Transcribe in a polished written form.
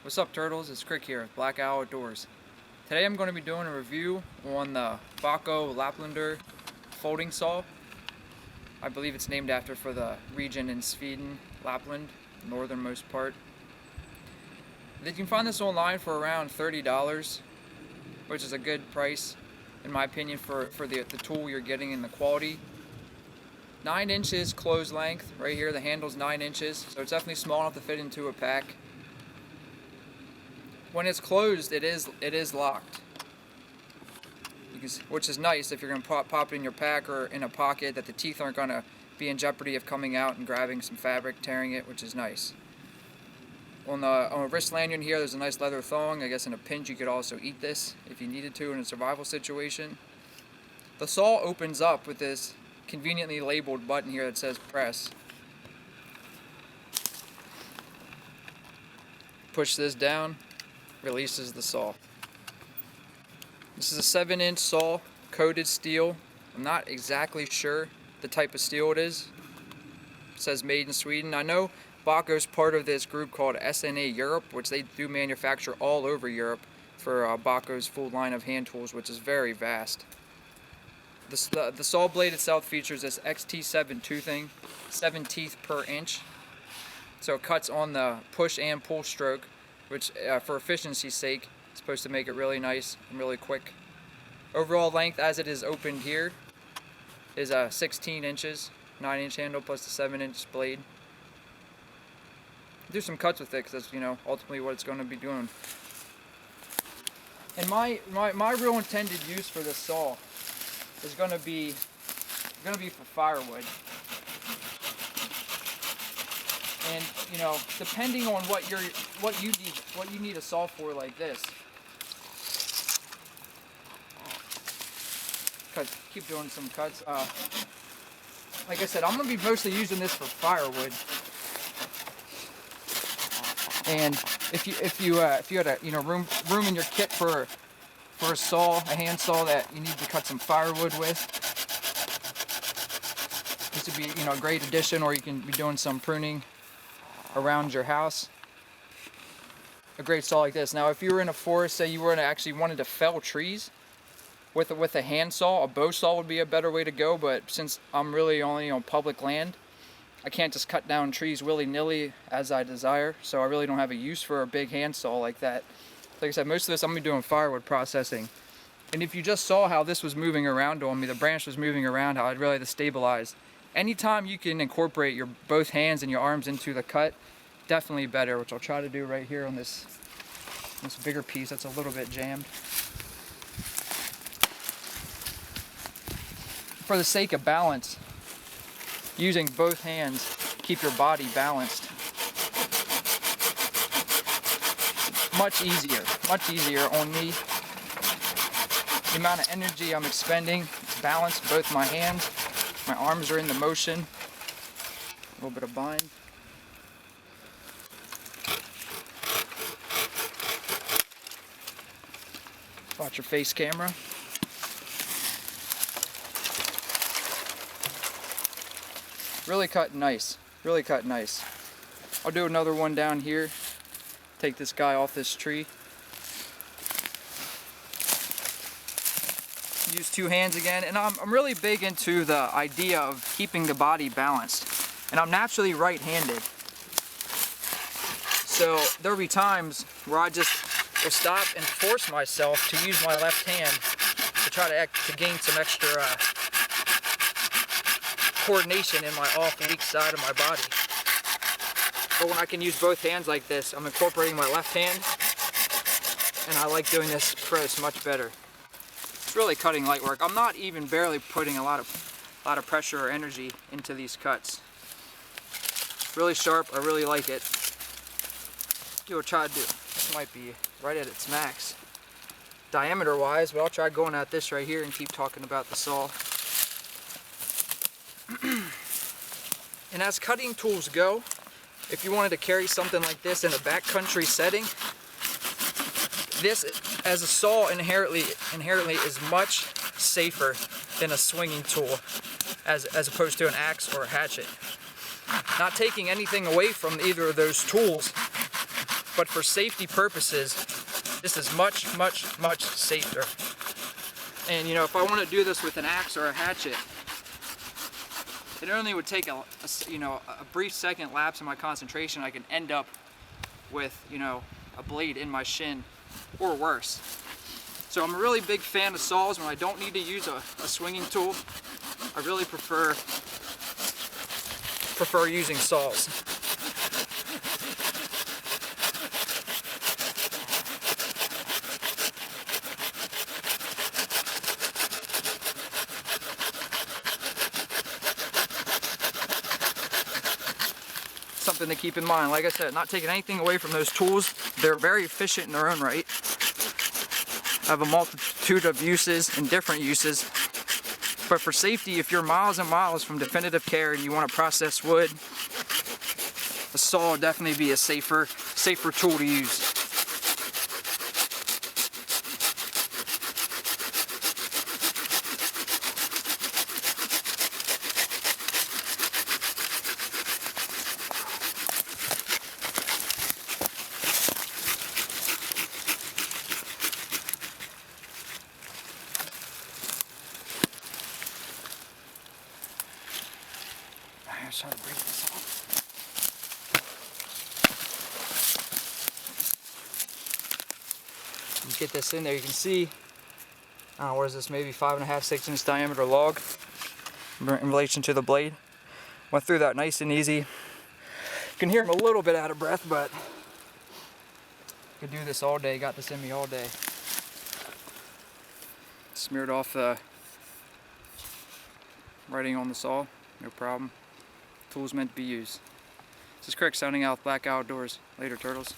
What's up, turtles? It's Krik here with Black Owl Outdoors. Today I'm going to be doing a review on the Bahco Laplander Folding Saw. I believe it's named after for the region in Sweden, Lapland, northernmost part. You can find this online for around $30, which is a good price in my opinion for the tool you're getting and the quality. 9 inches closed length right here. The handle's 9 inches, so it's definitely small enough to fit into a pack. When it's closed, it is locked, which is nice if you're going to pop it in your pack or in a pocket, that the teeth aren't going to be in jeopardy of coming out and grabbing some fabric, tearing it, which is nice. On a wrist lanyard here, there's a nice leather thong. I guess in a pinch you could also eat this if you needed to in a survival situation. The saw opens up with this conveniently labeled button here that says press. Push this down, releases the saw. This is a 7-inch saw, coated steel. I'm not exactly sure the type of steel it is. It says made in Sweden. I know Bahco's part of this group called SNA Europe, which they do manufacture all over Europe for Bahco's full line of hand tools, which is very vast. The saw blade itself features this XT7 toothing, 7 teeth per inch. So it cuts on the push and pull stroke, which for efficiency's sake is supposed to make it really nice and really quick. Overall length as it is opened here is 16 inches, 9-inch handle plus the 7-inch blade. Do some cuts with it because that's, ultimately what it's going to be doing. And my real intended use for this saw is going to be for firewood. And depending on what you need a saw for, like this. Keep doing some cuts. Like I said, I'm going to be mostly using this for firewood. And if you had a room in your kit for a saw, a hand saw that you need to cut some firewood with, this would be a great addition. Or you can be doing some pruning around your house. A great saw like this. Now, if you were in a forest, say you were actually wanted to fell trees with a hand saw, a bow saw would be a better way to go. But since I'm really only on public land, I can't just cut down trees willy-nilly as I desire, so I really don't have a use for a big hand saw like that. Like I said, most of this I'm going to be doing firewood processing. And if you just saw how this was moving around on me, the branch was moving around, how I'd really had to stabilize. Anytime you can incorporate your both hands and your arms into the cut, definitely better, which I'll try to do right here on this bigger piece that's a little bit jammed. For the sake of balance, using both hands, keep your body balanced. Much easier on me. The amount of energy I'm expending, balance both my hands, my arms are in the motion. A little bit of bind. Watch your face camera. Really cut nice, really cut nice. I'll do another one down here. Take this guy off this tree. Use 2 hands again, and I'm really big into the idea of keeping the body balanced. And I'm naturally right-handed. So there'll be times where I just will stop and force myself to use my left hand to try to gain some extra coordination in my off and weak side of my body. But when I can use both hands like this, I'm incorporating my left hand, and I like doing this press much better. It's really cutting light work. I'm not even barely putting a lot of pressure or energy into these cuts. Really sharp. I really like it. I'll try to do. This might be right at its max diameter wise, but I'll try going at this right here and keep talking about the saw. And as cutting tools go, if you wanted to carry something like this in a backcountry setting, this as a saw inherently is much safer than a swinging tool as opposed to an axe or a hatchet. Not taking anything away from either of those tools, but for safety purposes, this is much safer. And you know, if I want to do this with an axe or a hatchet, it only would take a brief second lapse in my concentration. I can end up with, you know, a blade in my shin or worse. So I'm a really big fan of saws when I don't need to use a swinging tool. I really prefer using saws. Something to keep in mind. Like I said, not taking anything away from those tools. They're very efficient in their own right. Have a multitude of uses and different uses. But for safety, if you're miles and miles from definitive care and you want to process wood, a saw would definitely be a safer tool to use. I'm trying to break this off. Get this in there. You can see, I don't know, what is this, maybe 5.5, 6 inch diameter log in relation to the blade. Went through that nice and easy. You can hear I'm a little bit out of breath, but I could do this all day. Got this in me all day. Smeared off the writing on the saw, no problem. Tools meant to be used. This is Krik signing out with Black Outdoors. Later, turtles.